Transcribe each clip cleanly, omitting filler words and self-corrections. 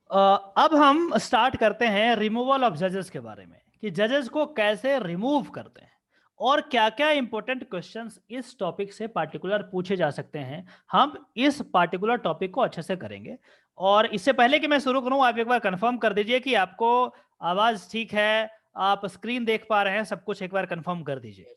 अब हम स्टार्ट करते हैं रिमूवल ऑफ जजेस के बारे में कि जजेस को कैसे रिमूव करते हैं और क्या क्या इंपॉर्टेंट क्वेश्चंस इस टॉपिक से पार्टिकुलर पूछे जा सकते हैं। हम इस पार्टिकुलर टॉपिक को अच्छे से करेंगे। और इससे पहले कि मैं शुरू करूं, आप एक बार कंफर्म कर दीजिए कि आपको आवाज ठीक है, आप स्क्रीन देख पा रहे हैं, सब कुछ एक बार कंफर्म कर दीजिए।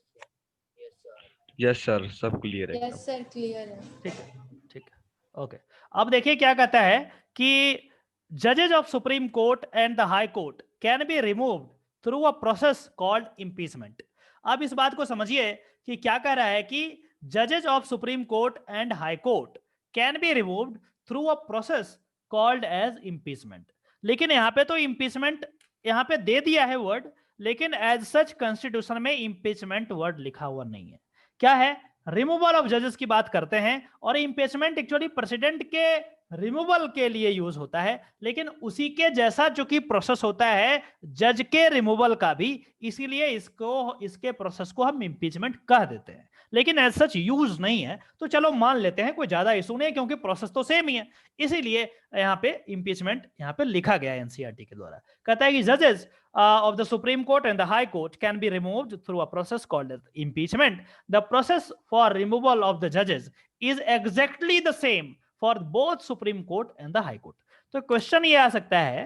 यस सर, सब क्लियर है एकदम। यस सर, क्लियर है। ठीक है, ठीक है, ओके। अब देखिए क्या कहता है कि जजेज of Supreme Court and the high court can be removed through a process called impeachment. अब इस बात को समझिए कि क्या कह रहा है कि जजेज of Supreme Court and high court can be removed through a process called as impeachment. लेकिन यहां पे तो इम्पीचमेंट यहां पे दे दिया है वर्ड, लेकिन एज सच कॉन्स्टिट्यूशन में इम्पीचमेंट वर्ड लिखा हुआ नहीं है। क्या है? रिमूवल ऑफ जजेस की बात करते हैं और इंपीचमेंट एक्चुअली प्रेसिडेंट के रिमूवल के लिए यूज होता है, लेकिन उसी के जैसा चूंकि प्रोसेस होता है जज के रिमूवल का भी, इसीलिए इसके प्रोसेस को हम इंपीचमेंट कह देते हैं, लेकिन एज सच यूज नहीं है। तो चलो मान लेते हैं, कोई ज्यादा इशू नहीं है क्योंकि प्रोसेस तो सेम ही है, इसीलिए यहाँ पे इंपीचमेंट यहाँ पे लिखा गया है एनसीईआरटी के द्वारा। कहता है कि जजेस of the Supreme Court and the High Court can be removed through a process called as impeachment. The process for removal of the judges is exactly the same for both Supreme Court and the High Court. तो question ये आ सकता है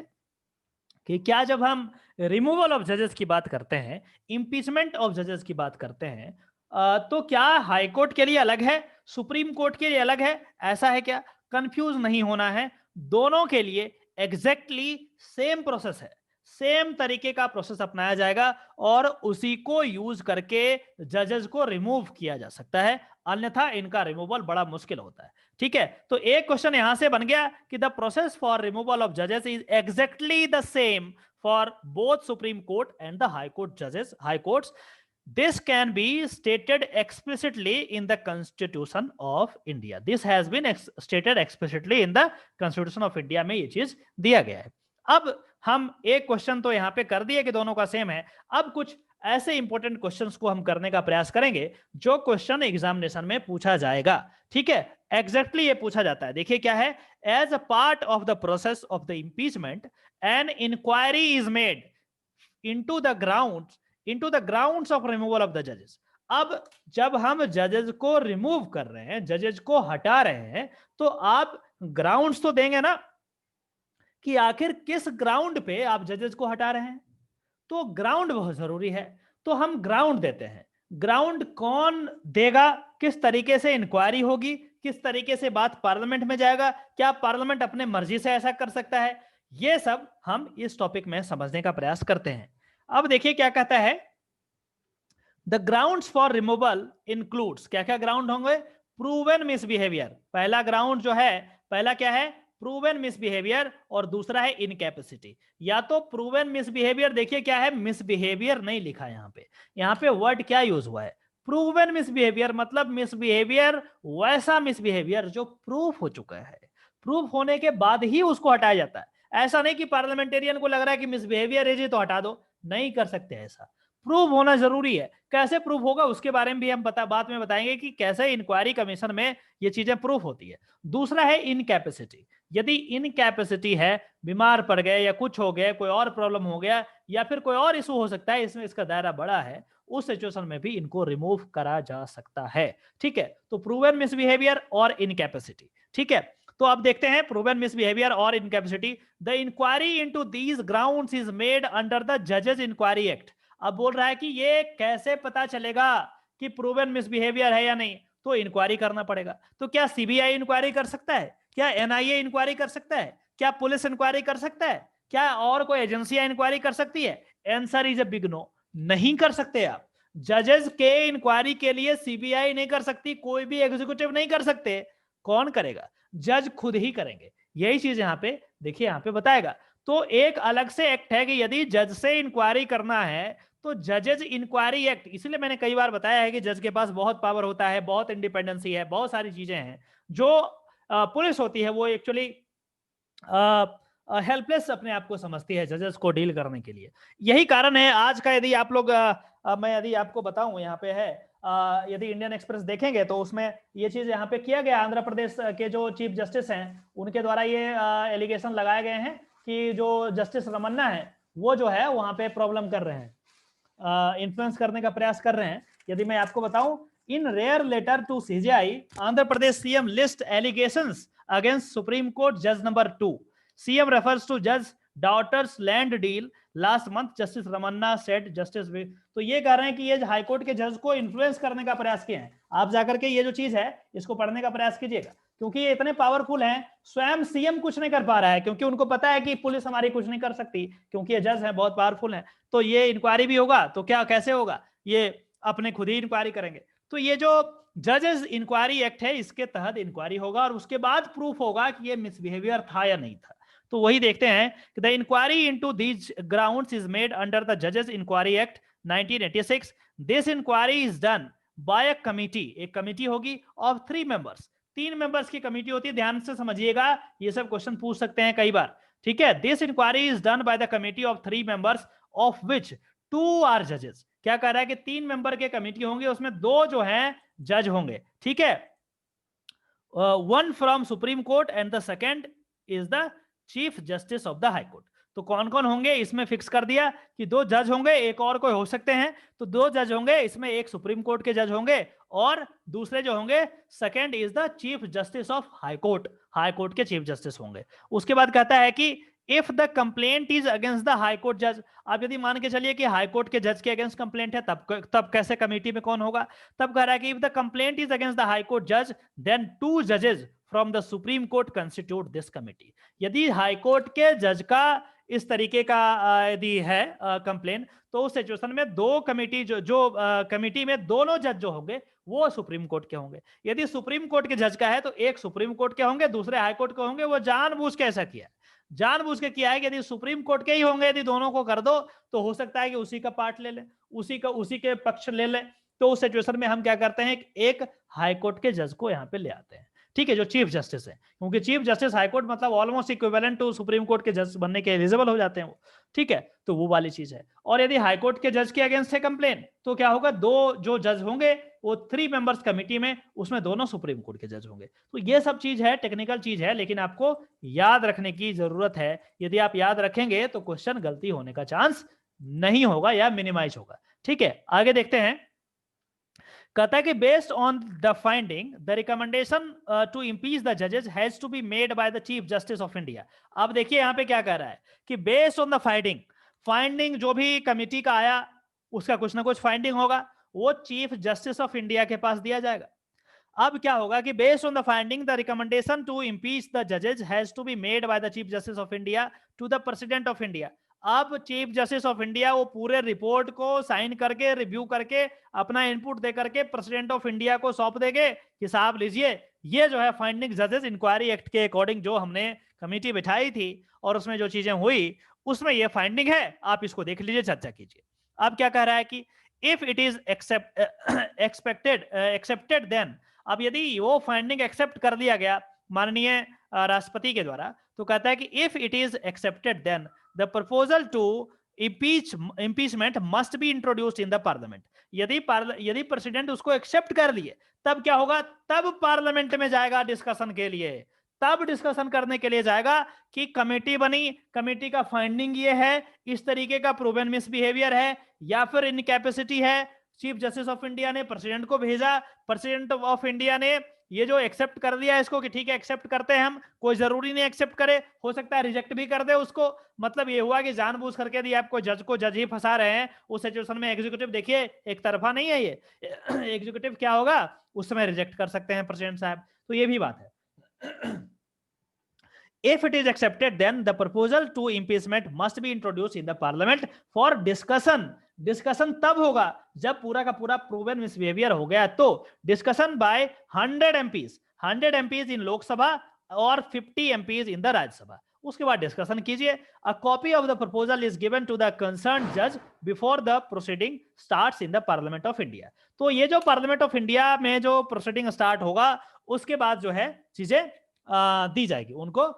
कि क्या जब हम removal of जजेस की बात करते हैं, इंपीचमेंट ऑफ जजेस की बात करते हैं, तो क्या हाई कोर्ट के लिए अलग है, सुप्रीम कोर्ट के लिए अलग है? ऐसा है क्या? कंफ्यूज नहीं होना है, दोनों के लिए एग्जैक्टली सेम प्रोसेस है, सेम तरीके का प्रोसेस अपनाया जाएगा और उसी को यूज करके जजेस को रिमूव किया जा सकता है, अन्यथा इनका रिमूवल बड़ा मुश्किल होता है। ठीक है, तो एक क्वेश्चन यहां से बन गया कि the process for removal of जजेस is exactly the same for both supreme Court and the high court जजेस, high courts. This can be stated explicitly in the Constitution of India. This has been stated explicitly in the Constitution of India में ये चीज दिया गया है। अब हम एक क्वेश्चन तो यहां पे कर दिए कि दोनों का सेम है। अब कुछ ऐसे इंपॉर्टेंट क्वेश्चंस को हम करने का प्रयास करेंगे जो क्वेश्चन एग्जामिनेशन में पूछा जाएगा। ठीक है, एग्जैक्टली ये पूछा जाता है। देखिए क्या है, as a part of the process of the impeachment an inquiry is made into the grounds of removal of the judges। अब जब हम जजेस को रिमूव कर रहे हैं, जजेस को हटा रहे हैं, तो आप ग्राउंड्स तो देंगे ना कि आखिर किस ग्राउंड पे आप जजेस को हटा रहे हैं। तो ग्राउंड बहुत जरूरी है, तो हम ग्राउंड देते हैं। ग्राउंड कौन देगा, किस तरीके से इंक्वायरी होगी, किस तरीके से बात पार्लियामेंट में जाएगा, क्या पार्लियामेंट अपने मर्जी से ऐसा कर सकता है, ये सब हम इस टॉपिक में समझने का प्रयास करते हैं। अब देखिए क्या कहता है, the grounds for removal includes, क्या क्या ग्राउंड होंगे? प्रूवन मिसबिहेवियर, पहला ग्राउंड जो है, पहला क्या है? प्रूवन मिसबिहेवियर, और दूसरा है इनकैपेसिटी। या तो प्रूवन मिसबिहेवियर, देखिए क्या है, मिसबिहेवियर नहीं लिखा यहाँ पे वर्ड क्या यूज हुआ है? प्रूवन मिसबिहेवियर, मतलब मिसबिहेवियर, वैसा मिसबिहेवियर जो प्रूफ हो चुका है, प्रूफ होने के बाद ही उसको हटाया जाता है। ऐसा नहीं कि पार्लियामेंटेरियन को लग रहा है कि मिसबिहेवियर है जी तो हटा दो, नहीं कर सकते ऐसा, प्रूव होना जरूरी है। कैसे प्रूव होगा उसके बारे में भी हम बाद में बताएंगे कि कैसे इंक्वायरी कमीशन में ये चीजें प्रूफ होती है। दूसरा है इनकैपेसिटी, यदि इनकैपेसिटी है, बीमार पड़ गए या कुछ हो गया, कोई और प्रॉब्लम हो गया या फिर कोई और इशू हो सकता है, इसमें इसका दायरा बड़ा है, उस सिचुएशन में भी इनको रिमूव करा जा सकता है। ठीक है, तो प्रूवन मिसबिहेवियर और इनकैपेसिटी। ठीक है, तो अब देखते हैं प्रूवन मिसबिहेवियर और incapacity. The inquiry into these grounds is made under the जजेस इंक्वायरी एक्ट। अब बोल रहा है कि ये कैसे पता चलेगा कि प्रूवन मिसबिहेवियर है या नहीं, तो इंक्वायरी करना पड़ेगा। तो क्या सीबीआई इंक्वायरी कर सकता है? क्या एनआईए इंक्वायरी कर सकता है? क्या पुलिस इंक्वायरी कर सकता है? क्या और कोई एजेंसियां इंक्वायरी कर सकती है? Answer is a big no, नहीं कर सकते आप। जजेस के इंक्वायरी के लिए सीबीआई नहीं कर सकती, कोई भी एग्जीक्यूटिव नहीं कर सकते। कौन करेगा? जज खुद ही करेंगे। यही चीज यहाँ पे देखिए, यहाँ पे बताएगा। तो एक अलग से एक्ट है कि यदि जज से इंक्वायरी करना है तो जजेज इंक्वायरी एक्ट, इसलिए मैंने कई बार बताया है कि जज के पास बहुत पावर होता है, बहुत इंडिपेंडेंसी है, बहुत सारी चीजें हैं। जो पुलिस होती है वो एक्चुअली हेल्पलेस अपने आप को समझती है जजेस को डील करने के लिए। यही कारण है आज का, यदि आप लोग मैं यदि आपको बताऊं, यहाँ पे है यदि इंडियन एक्सप्रेस देखेंगे तो उसमें ये चीज यहाँ पे किया गया, आंध्र प्रदेश के जो चीफ जस्टिस हैं उनके द्वारा ये एलिगेशन लगाए गए हैं कि जो जस्टिस रमन्ना है वो जो है वहां पे प्रॉब्लम कर रहे हैं, इन्फ्लुएंस करने का प्रयास कर रहे हैं। यदि मैं आपको बताऊं, in rare letter to CJI, Andhra Pradesh CM list allegations against Supreme Court जज नंबर 2, सीएम रेफर्स टू जज daughter's land deal last month, justice Ramana said justice. तो ये कह रहे हैं कि ये हाईकोर्ट के जज को इन्फ्लुएंस करने का प्रयास किए हैं। आप जाकर के ये जो चीज है इसको पढ़ने का प्रयास कीजिएगा, क्योंकि ये इतने पावरफुल हैं, स्वयं सीएम कुछ नहीं कर पा रहा है, क्योंकि उनको पता है कि पुलिस हमारी कुछ नहीं कर सकती, क्योंकि ये जज है बहुत पावरफुल है। तो ये इंक्वायरी भी होगा तो क्या कैसे होगा, ये अपने खुद ही इंक्वायरी करेंगे। तो ये जो जजेस इंक्वायरी एक्ट है इसके तहत इंक्वायरी होगा और उसके बाद प्रूफ होगा कि ये मिसबिहेवियर था या नहीं था। तो वही देखते हैं कि the inquiry into these grounds is made under the जजेस inquiry act 1986। This inquiry is done by a committee, एक कमिटी होगी ऑफ 3 मेंबर्स, 3 मेंबर्स की कमिटी होती है। ध्यान से समझिएगा, ये सब क्वेश्चन पूछ सकते हैं कई बार, ठीक है। This inquiry is done by the committee of 3 members of which 2 are जजेस। क्या कह रहा है कि 3 मेंबर के कमिटी होंगे, उसमें 2 जो हैं जज होंगे, ठीक है। 1 from supreme Court and the second is the chief justice of the high court. तो कौन कौन होंगे इसमें फिक्स कर दिया कि 2 जज होंगे, एक और कोई हो सकते हैं। तो 2 जज होंगे, इसमें एक सुप्रीम कोर्ट के जज होंगे और दूसरे जो होंगे second is the chief justice of high court, high court के चीफ जस्टिस होंगे। उसके बाद कहता है कि if the complaint is against the high court जज, आप यदि मान के चलिए कि हाई कोर्ट के जज के अगेंस्ट कंप्लेंट है, तब कैसे कमेटी में कौन होगा। तब कह रहा है कि if the complaint is against the high court जज देन 2 जजेस from the supreme court constitute this committee. यदि हाई कोर्ट के जज का इस तरीके का यदि है कंप्लेन, तो उस सिचुएशन में 2 कमिटी जो कमिटी में दोनों जज जो होंगे वो सुप्रीम कोर्ट के होंगे। यदि सुप्रीम कोर्ट के जज का है तो एक सुप्रीम कोर्ट के होंगे, दूसरे हाई कोर्ट के होंगे। वो जानबूझ के ऐसा किया, जानबूझ के किया है कि यदि सुप्रीम कोर्ट के ही होंगे, यदि दोनों को कर दो तो हो सकता है कि उसी का पार्ट ले ले, उसी के पक्ष ले ले। तो उस सिचुएशन में हम क्या करते हैं, एक हाई कोर्ट के जज को यहाँ पे ले आते हैं, ठीक है, जो चीफ जस्टिस है, क्योंकि चीफ जस्टिस हाई कोर्ट मतलब almost equivalent to supreme court के जज बनने के एलिजिबल हो जाते हैं वो, ठीक है। तो वो वाली चीज है। और यदि हाई कोर्ट के जज के अगेंस्ट है कंप्लेन, तो क्या होगा, 2 जो जज होंगे वो 3 मेंबर्स कमिटी में, उसमें दोनों सुप्रीम कोर्ट के जज होंगे। तो ये सब चीज है, टेक्निकल चीज है, लेकिन आपको याद रखने की जरूरत है। यदि आप याद रखेंगे तो क्वेश्चन गलती होने का चांस नहीं होगा या मिनिमाइज होगा, ठीक है। आगे देखते हैं, कहता है कि based on the finding the recommendation to impeach the जजेस has to be made by the chief justice of India. अब देखिए यहां पे क्या कह रहा है कि बेस्ड ऑन द फाइंडिंग जो भी कमिटी का आया उसका कुछ ना कुछ फाइंडिंग होगा, वो चीफ जस्टिस ऑफ इंडिया के पास दिया जाएगा। अब क्या होगा कि based on the finding the recommendation to impeach the जजेस has to be made by the chief justice of India to the president of India. अब चीफ जस्टिस ऑफ इंडिया वो पूरे रिपोर्ट को साइन करके, रिव्यू करके, अपना input दे करके president of India को सौंप देंगे कि साहब लीजिए, ये जो है फाइंडिंग जजेस इंक्वायरी एक्ट के अकॉर्डिंग जो हमने कमेटी बिठाई थी और उसमें जो चीजें हुई उसमें ये फाइंडिंग है, आप इसको देख लीजिए, चर्चा कीजिए। अब क्या कह रहा है कि if it is accepted then, अब यदि वो फाइंडिंग एक्सेप्ट कर लिया गया माननीय राष्ट्रपति के द्वारा, तो कहता है कि if it is accepted then the proposal to impeachment must be introduced in the parliament। यदि प्रेसिडेंट उसको एक्सेप्ट कर लिए तब क्या होगा, तब पार्लियामेंट में जाएगा डिस्कशन के लिए, तब डिस्कशन करने के लिए जाएगा कि कमेटी बनी, कमेटी का फाइंडिंग ये है, इस तरीके का प्रूवन मिसबिहेवियर है या फिर इनकैपेसिटी है। चीफ जस्टिस ऑफ इंडिया ने प्रेसिडेंट को भेजा, प्रेसिडेंट ऑफ इंडिया ने ये जो एक्सेप्ट कर दिया इसको कि ठीक है एक्सेप्ट करते हैं हम, कोई जरूरी नहीं एक्सेप्ट करे, हो सकता है रिजेक्ट भी कर दे उसको। मतलब ये हुआ कि जानबूझ करके यदि आपको जज को जज ही फंसा रहे हैं उस सिचुएशन में, एग्जीक्यूटिव देखिए एक तरफा नहीं है ये, एग्जीक्यूटिव क्या होगा उस समय रिजेक्ट कर सकते हैं प्रेसिडेंट साहब, तो ये भी बात है। If it is accepted, then the proposal to impeachment must be introduced in the parliament for discussion। Discussion तब होगा जब पूरा का पूरा प्रूवन मिसबिहेवियर हो गया, तो डिस्कशन बाय 100 MPs इन लोकसभा और 50 MPs इन द राज्यसभा। उसके बाद डिस्कशन कीजिए। A copy of the proposal is given to the concern जज before the proceeding starts in the parliament of India. तो ये जो पार्लियामेंट ऑफ इंडिया में जो प्रोसीडिंग स्टार्ट होगा उसके बाद जो है चीजें दी जाएगी, उनको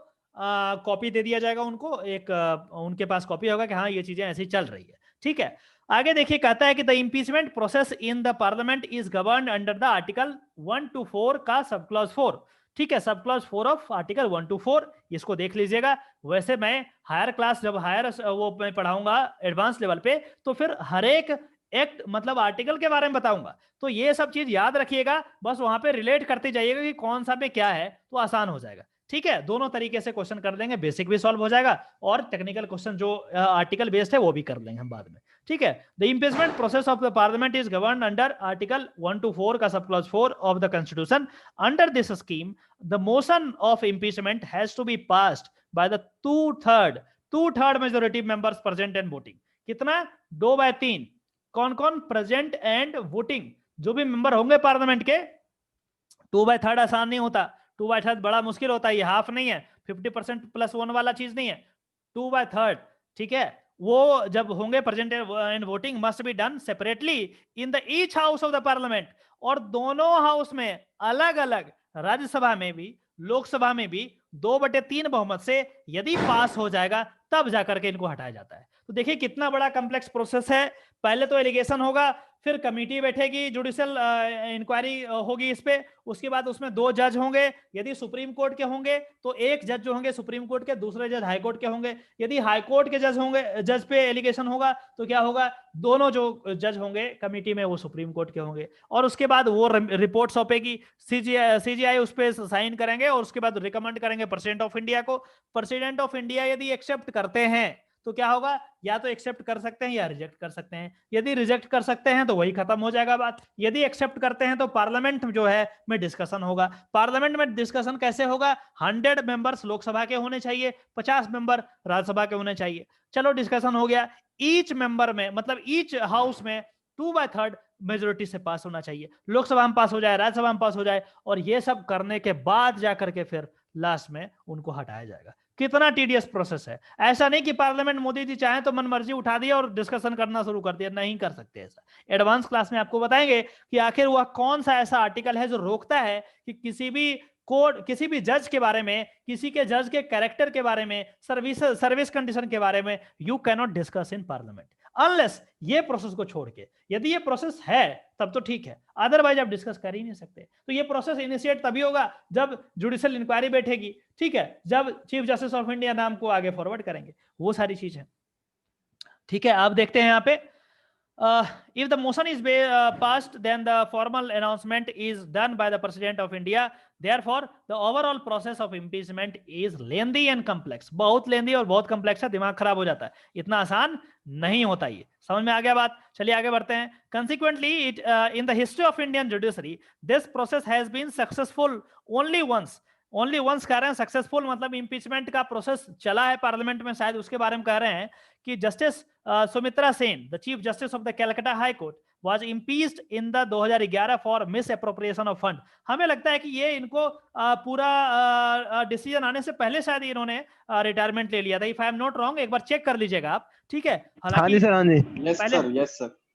कॉपी दे दिया जाएगा, उनको एक उनके पास कॉपी होगा कि हाँ ये चीजें ऐसी चल रही है, ठीक है। आगे देखिए, कहता है कि the impeachment process in the parliament is govern under the article 1 to 4 का सब क्लॉज 4, ठीक है, सब क्लॉज 4 ऑफ आर्टिकल 1 to 4, इसको देख लीजिएगा। वैसे मैं हायर क्लास जब हायर वो मैं पढ़ाऊंगा एडवांस लेवल पे, तो फिर हर एक एक्ट मतलब आर्टिकल के बारे में बताऊंगा, तो ये सब चीज याद रखिएगा, बस वहां पे रिलेट करते जाइएगा कि कौन सा में क्या है, तो आसान हो जाएगा। ठीक है, दोनों तरीके से क्वेश्चन कर देंगे, बेसिक भी सॉल्व हो जाएगा और टेक्निकल क्वेश्चन जो आर्टिकल बेस्ड है वो भी कर लेंगे हम बाद में। ठीक है, the impeachment process of the parliament is govern under article 1 to 4 का sub clause 4 of the constitution. Under this scheme the motion of impeachment has to be passed by the 2/3 majority members present and voting. कितना? 2/3। कौन कौन present and voting? जो भी member होंगे parliament के। 2/3 आसान नहीं होता, 2/3 बड़ा मुश्किल होता है, ये हाफ नहीं है, 50% +1 वाला चीज नहीं है, 2/3। ठीक है, वो जब होंगे present and voting must be done separately in the each house of the parliament, और दोनों हाउस में अलग अलग, राज्यसभा में भी लोकसभा में भी 2/3 बहुमत से यदि पास हो जाएगा तब जाकर के इनको हटाया जाता है। तो देखिए कितना बड़ा कॉम्प्लेक्स प्रोसेस है। पहले तो एलिगेशन होगा, फिर कमेटी बैठेगी, जुडिशियल इंक्वायरी होगी इस पे, उसके बाद उसमें 2 जज होंगे, यदि सुप्रीम कोर्ट के होंगे तो एक जज जो होंगे सुप्रीम कोर्ट के, दूसरे जज हाई कोर्ट के होंगे। यदि हाई कोर्ट के जज होंगे, जज पे एलिगेशन होगा तो क्या होगा, दोनों जो जज होंगे कमेटी में वो सुप्रीम कोर्ट के होंगे, और उसके बाद वो रिपोर्ट सौंपेगी, सीजीआई उस पर साइन करेंगे और उसके बाद रिकमेंड करेंगे प्रेसिडेंट ऑफ इंडिया को। प्रेसिडेंट ऑफ इंडिया यदि एक्सेप्ट करते हैं तो क्या होगा, या तो एक्सेप्ट कर सकते हैं या रिजेक्ट कर सकते हैं। यदि रिजेक्ट कर सकते हैं तो वही खत्म हो जाएगा बात, यदि एक्सेप्ट करते हैं तो पार्लियामेंट जो है में डिस्कशन होगा। पार्लियामेंट में डिस्कशन कैसे होगा, 100 मेंबर्स लोकसभा के होने चाहिए, 50 मेंबर राज्यसभा के होने चाहिए। चलो डिस्कशन हो गया, ईच मेंबर में मतलब ईच हाउस में 2/3 मेजोरिटी से पास होना चाहिए, लोकसभा में पास हो जाए, राज्यसभा में पास हो जाए, और ये सब करने के बाद जाकर के फिर लास्ट में उनको हटाया जाएगा। कितना टीडियस प्रोसेस है। ऐसा नहीं कि पार्लियामेंट मोदी जी चाहे तो मनमर्जी उठा दिया और डिस्कशन करना शुरू कर दिया, नहीं कर सकते ऐसा। एडवांस क्लास में आपको बताएंगे कि आखिर वह कौन सा ऐसा आर्टिकल है जो रोकता है कि किसी भी कोर्ट, किसी भी जज के बारे में, किसी के जज के कैरेक्टर के बारे में, सर्विस कंडीशन के बारे में you cannot discuss in parliament unless, ये प्रोसेस को छोड़ के। यदि ये प्रोसेस है तब तो ठीक है, अदरवाइज आप डिस्कस कर ही नहीं सकते। तो ये प्रोसेस इनिशिएट तभी होगा जब जुडिशियल इंक्वायरी बैठेगी, ठीक है, जब चीफ जस्टिस ऑफ इंडिया नाम को आगे फॉरवर्ड करेंगे, वो सारी चीज है। ठीक है, आप देखते हैं यहाँ पे, if the motion is passed, then the formal announcement is done by the President of India. Therefore, the overall process of impeachment is lengthy and complex. बहुत लेंदी और बहुत कम्प्लेक्स है, दिमाग खराब हो जाता है, इतना आसान नहीं होता। ये समझ में आ गया बात? चलिए आगे बढ़ते हैं। Consequently, in the history of Indian judiciary, this process has been successful only once. Only once कह रहे हैं, सक्सेसफुल मतलब इंपीचमेंट का प्रोसेस चला है पार्लियामेंट में, शायद उसके बारे में कह रहे हैं कि justice Sumitra Sen, the chief justice of the Calcutta high court, was impeached in the 2011 for miss appropriation of fund. हमें लगता है कि ये इनको पूरा डिसीजन आने से पहले शायद इन्होंने रिटायरमेंट ले लिया था, if I am not wrong, एक बार चेक कर लीजिएगा आप। ठीक है, हालांकि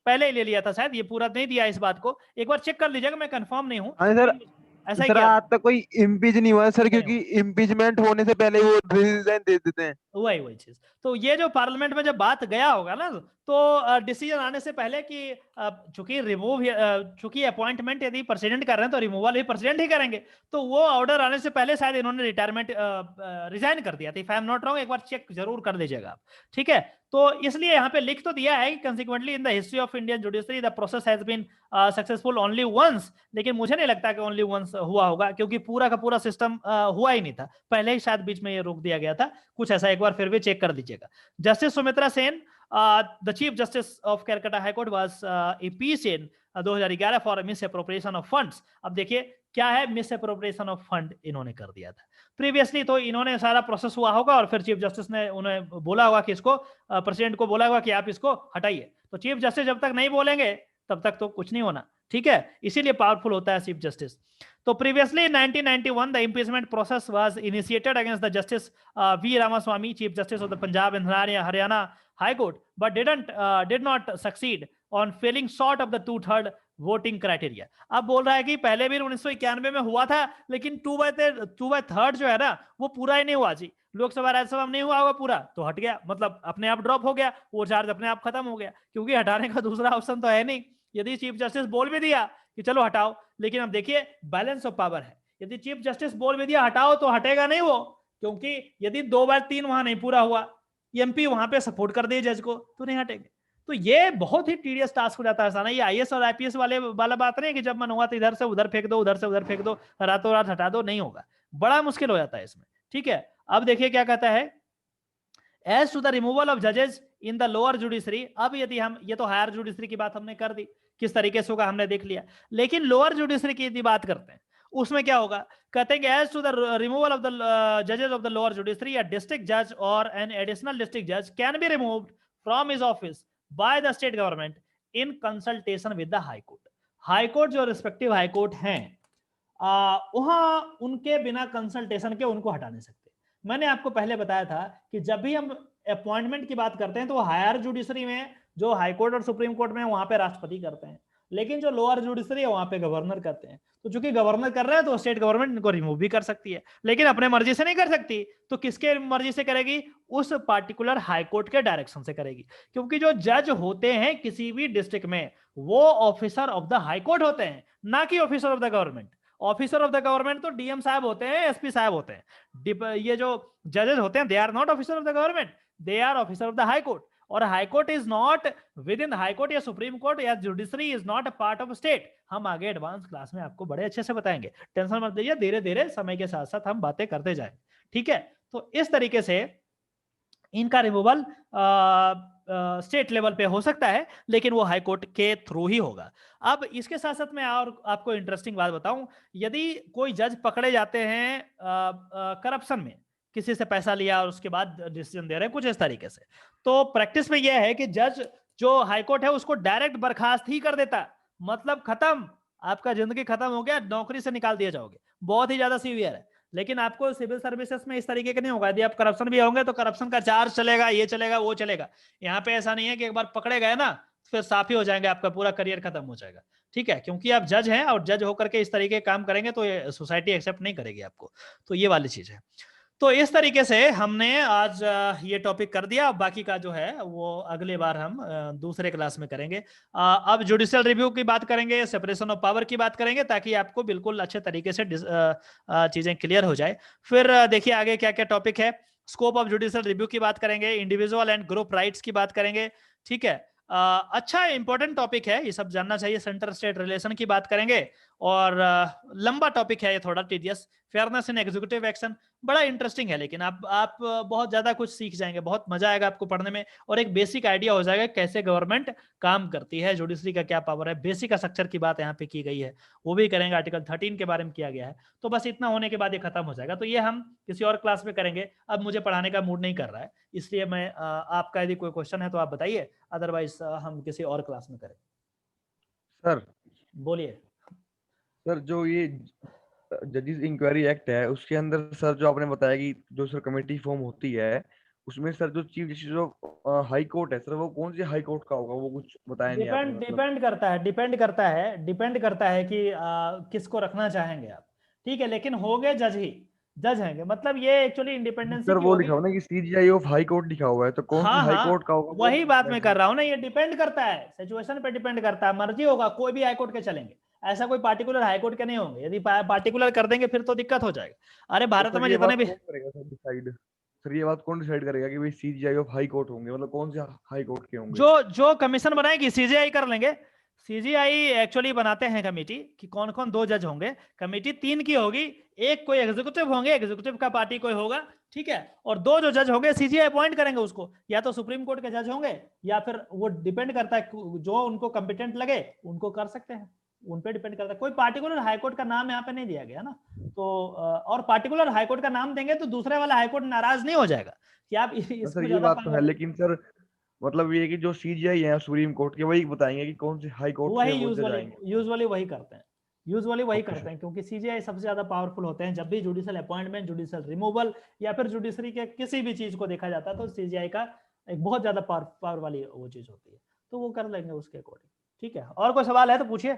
पहले ही ले लिया था शायद, ये पूरा नहीं दिया इस बात को, एक बार चेक कर लीजिएगा, मैं कंफर्म नहीं हूँ ऐसा ही सर। किया आज तक कोई इम्पीच नहीं हुआ सर, क्योंकि इम्पीचमेंट होने से पहले वो रिजाइन दे देते हैं। वही चीज। तो ये जो पार्लियामेंट में जब बात गया होगा ना, तो डिसीजन आने से पहले कि चूंकि चूंकि अपॉइंटमेंट यदि प्रेसिडेंट कर रहे हैं तो रिमूवल भी प्रेसिडेंट ही करेंगे, तो वो ऑर्डर आने से पहले शायद इन्होंने रिटायरमेंट रिजाइन कर दिया था, if I am not wrong, एक बार चेक जरूर कर लीजिएगा आप। ठीक है, तो इसलिए यहाँ पे लिख तो दिया है कि consequently in the history of Indian judiciary the process has been successful only once, लेकिन मुझे नहीं लगता कि ओनली वंस हुआ होगा, क्योंकि पूरा का पूरा सिस्टम हुआ ही नहीं था, पहले ही शायद बीच में ये रोक दिया गया था, कुछ ऐसा। एक बार फिर भी चेक कर दीजिएगा। Justice Sumitra Sen, the chief justice of Calcutta high court, was impeached in 2011 for miss appropriation of funds. अब देखिए क्या है, मिस अप्रोप्रिएशन ऑफ फंड इन्होंने कर दिया था प्रीवियसली, तो इन्होंने सारा प्रोसेस हुआ होगा और फिर चीफ जस्टिस ने उन्हें बोला होगा कि इसको, प्रेसिडेंट को बोला होगा कि आप इसको हटाइए। तो चीफ जस्टिस जब तक नहीं बोलेंगे तब तक तो कुछ नहीं होना। ठीक है, इसीलिए पावरफुल होता है चीफ जस्टिस। तो previously 1991 the impeachment process was initiated against the justice V Ramaswami, chief justice of the Punjab and Haryana high court, but did not succeed on failing short of the 2/3 voting criteria. अब बोल रहा है कि पहले भी 1991 में हुआ था, लेकिन 2/3 जो है ना वो पूरा ही नहीं हुआ जी, लोकसभा राज्यसभा में नहीं हुआ होगा पूरा, तो हट गया, मतलब अपने आप ड्रॉप हो गया, वो चार्ज अपने आप खत्म हो गया, क्योंकि हटाने का दूसरा ऑप्शन तो है नहीं। यदि चीफ जस्टिस बोल भी दिया कि चलो हटाओ, लेकिन अब देखिए बैलेंस ऑफ पावर है, यदि चीफ जस्टिस बोल भी दिया हटाओ तो हटेगा नहीं वो, क्योंकि यदि 2 बार 3 वहां नहीं पूरा हुआ, एमपी वहां पे सपोर्ट कर दिए जज को, तो नहीं हटेंगे। तो ये बहुत ही टीडियस टास्क हो जाता है आसान। ये आईएएस और आईपीएस वाला बात नहीं है कि जब मन हुआ तो इधर से उधर फेंक दो, उधर से उधर फेंक दो, रातों रात हटा दो, नहीं होगा, बड़ा मुश्किल हो जाता है इसमें। ठीक है, अब देखिए क्या कहता है, as to the removal of जजेस इन द लोअर जुडिशरी। अब यदि हम, ये तो हायर जुडिशरी की बात हमने कर दी, किस तरीके से होगा हमने देख लिया, लेकिन लोअर जुडिशरी की यदि बात करते हैं उसमें क्या होगा, कहते हैं कि as to the removal of the जजेस of the lower judiciary, a district जज और एन एडिशनल डिस्ट्रिक्ट जज can be removed from his office by the state government in consultation with the high court. High court जो respective high court हैं वहां उनके बिना consultation के उनको हटा नहीं सकते। मैंने आपको पहले बताया था कि जब भी हम अपॉइंटमेंट की बात करते हैं तो हायर जुडिशरी में जो हाई कोर्ट और सुप्रीम कोर्ट में वहां पे राष्ट्रपति करते हैं, लेकिन जो लोअर जुडिशरी है वहां पे गवर्नर करते हैं। तो चूंकि गवर्नर कर रहा है तो स्टेट गवर्नमेंट इनको रिमूव भी कर सकती है, लेकिन अपने मर्जी से नहीं कर सकती। तो किसके मर्जी से करेगी, उस पार्टिकुलर हाई कोर्ट के डायरेक्शन से करेगी, क्योंकि जो जज होते हैं किसी भी डिस्ट्रिक्ट में वो officer of the high court होते हैं, ना कि officer of the government. Officer of the government तो डीएम साहब होते हैं, एसपी साहब होते हैं। ये जो जजेस होते हैं they are not officer of the government, they are officer of the high court. और high court is not within high court या सुप्रीम कोर्ट या judiciary is not a part of state. हम आगे advance class में आपको बड़े अच्छे से बताएंगे, टेंशन मत लीजिए, धीरे धीरे समय के साथ साथ हम बातें करते जाएंगे। ठीक है, तो इस तरीके से इनका रिमूवल स्टेट लेवल पे हो सकता है, लेकिन वो हाई कोर्ट के थ्रू ही होगा। अब इसके साथ साथ मैं और आपको इंटरेस्टिंग बात बताऊं, यदि कोई जज पकड़े जाते हैं करप्शन में, किसी से पैसा लिया और उसके बाद डिसीजन दे रहे हैं कुछ इस तरीके से, तो प्रैक्टिस में यह है कि जज जो हाई कोर्ट है उसको डायरेक्ट बर्खास्त ही कर देता, मतलब खत्म, आपका जिंदगी खत्म हो गया, नौकरी से निकाल दिए जाओगे। बहुत ही ज्यादा सीवियर है। लेकिन आपको सिविल सर्विसेज में इस तरीके का नहीं होगा, यदि आप करप्शन भी होंगे तो करप्शन का चार्ज चलेगा, ये चलेगा, वो चलेगा। यहाँ पे ऐसा नहीं है कि एक बार पकड़े गए ना फिर साफ ही हो जाएंगे, आपका पूरा करियर खत्म हो जाएगा। ठीक है, क्योंकि आप जज हैं और जज होकर के इस तरीके के काम करेंगे तो सोसाइटी एक्सेप्ट नहीं करेगी आपको। तो ये वाली चीज है। तो इस तरीके से हमने आज ये टॉपिक कर दिया। अब बाकी का जो है वो अगले बार हम दूसरे क्लास में करेंगे। अब जुडिशियल रिव्यू की बात करेंगे, सेपरेशन ऑफ पावर की बात करेंगे, ताकि आपको बिल्कुल अच्छे तरीके से चीजें क्लियर हो जाए। फिर देखिए आगे क्या क्या टॉपिक है। स्कोप ऑफ जुडिशियल रिव्यू की बात करेंगे, इंडिविजुअल एंड ग्रुप राइट्स की बात करेंगे। ठीक है, अच्छा इंपॉर्टेंट टॉपिक है, ये सब जानना चाहिए। सेंटर स्टेट रिलेशन की बात करेंगे, और लंबा टॉपिक है ये, थोड़ा टीडियस। फेयरनेस इन एग्जीक्यूटिव एक्शन बड़ा इंटरेस्टिंग है, लेकिन आप बहुत ज्यादा कुछ सीख जाएंगे, बहुत मजा आएगा आपको पढ़ने में, और एक बेसिक आइडिया हो जाएगा कैसे गवर्नमेंट काम करती है, जुडिशरी का क्या पावर है, बेसिक स्ट्रक्चर की बात यहाँ पे की गई है, वो भी करेंगे। आर्टिकल 13 के बारे में किया गया है। तो बस इतना होने के बाद ये खत्म हो जाएगा। तो ये हम किसी और क्लास में करेंगे। अब मुझे पढ़ाने का मूड नहीं कर रहा है, इसलिए मैं आपका यदि कोई क्वेश्चन है तो आप बताइए, अदरवाइज हम किसी और क्लास में करें। सर बोलिए। सर जो ये जजेस इंक्वायरी एक्ट है उसके अंदर सर जो आपने बताया कि जो सर कमेटी फॉर्म होती है उसमें सर जो चीफ जस्टिस जो हाई कोर्ट है सर वो कौन सी हाई कोर्ट का होगा, वो कुछ बताया नहीं आपने। डिपेंड करता है, डिपेंड करता है कि किसको रखना चाहेंगे आप। ठीक है, लेकिन होंगे जज ही, जज हैंगे, मतलब ये एक्चुअली इंडिपेंडेंसी सर की वो होगी। लिखा हुआ ना कि सीजीआई ऑफ हाई कोर्ट लिखा हुआ है, तो कौन सी हाँ हाई हाँ, कोर्ट का होगा वो वही नहीं बात बताया मैं सर। कर रहा हूँ ना, ये डिपेंड करता है, सिचुएशन पे डिपेंड करता है। मर्जी होगा कोई भी हाई कोर्ट के चलेंगे, ऐसा कोई पार्टिकुलर हाई कोर्ट के नहीं होंगे। यदि पार्टिकुलर कर देंगे फिर तो दिक्कत हो जाएगा। अरे तो भारत सर में ये जितने बात भी, कौन करेगा सर डिसाइड, सर ये बात कौन डिसाइड करेगा कि भाई सीजीआई ऑफ हाई कोर्ट होंगे, मतलब कौन से हाई कोर्ट के होंगे। जो जो कमीशन बनाएगी सीजीआई कर लेंगे। सीजीआई एक्चुअली बनाते हैं कमेटी कि कौन कौन 2 जज होंगे। कमेटी 3 की होगी, एक कोई एग्जीक्यूटिव होंगे, एग्जीक्यूटिव का पार्टी कोई होगा, ठीक है, और 2 जो जज होंगे सीजीआई अपॉइंट करेंगे उसको, या तो सुप्रीम कोर्ट के जज होंगे या फिर वो डिपेंड करता है जो उनको कंपिटेंट लगे उनको कर सकते हैं, उन पे डिपेंड करता है। कोई पार्टिकुलर हाईकोर्ट का नाम यहाँ पे नहीं दिया गया ना, तो और पार्टिकुलर हाईकोर्ट का नाम देंगे तो दूसरे वाला हाईकोर्ट नाराज नहीं हो जाएगा कि आप सर इसको ये ज्यादा बात तो है, पावर। लेकिन सर मतलब ये कि जो सीजीआई है सुप्रीम कोर्ट के वही बताएंगे कि कौन से हाई कोर्ट से वही वो जज यूजुअली आएंगे। यूजुअली वही करते हैं, यूजुअली वही ओके करते सर। हैं, क्योंकि सीजीआई सबसे ज्यादा पावरफुल होते हैं। जब भी जुडिशियल अपॉइंटमेंट, जुडिशियल रिमूवल या फिर जुडिशरी के किसी भी चीज को देखा जाता है तो सीजीआई का एक बहुत ज्यादा पावर वाली वो चीज होती है, तो वो कर लेंगे उसके अकॉर्डिंग। ठीक है, और कोई सवाल है तो पूछिए।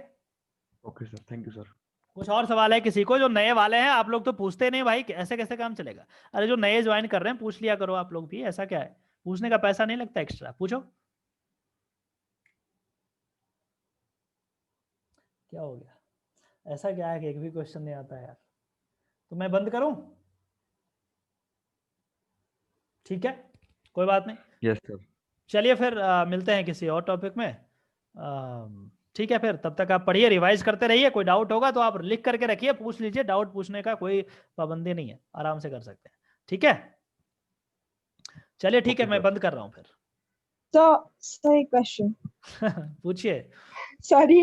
Okay sir, thank you sir. कुछ और सवाल है किसी को? जो नए वाले हैं आप लोग तो पूछते नहीं भाई, ऐसे कैसे काम चलेगा? अरे जो नए ज्वाइन कर रहे हैं पूछ लिया करो आप लोग भी, ऐसा क्या है, पूछने का पैसा नहीं लगता एक्स्ट्रा, पूछो। क्या हो गया, ऐसा क्या है कि एक भी क्वेश्चन नहीं आता है यार? तो मैं बंद करूं? ठीक है, कोई बात नहीं। Yes sir. चलिए फिर मिलते हैं किसी और टॉपिक में। ठीक है, फिर तब तक आप पढ़िए, रिवाइज करते रहिए। कोई डाउट होगा तो आप लिख करके रखिए, पूछ लीजिए। डाउट पूछने का कोई पाबंदी नहीं है, आराम से कर सकते हैं। ठीक है, चलिए ठीक है, ओके मैं सर। बंद कर रहा हूँ फिर। So a question. पूछिए। Sorry.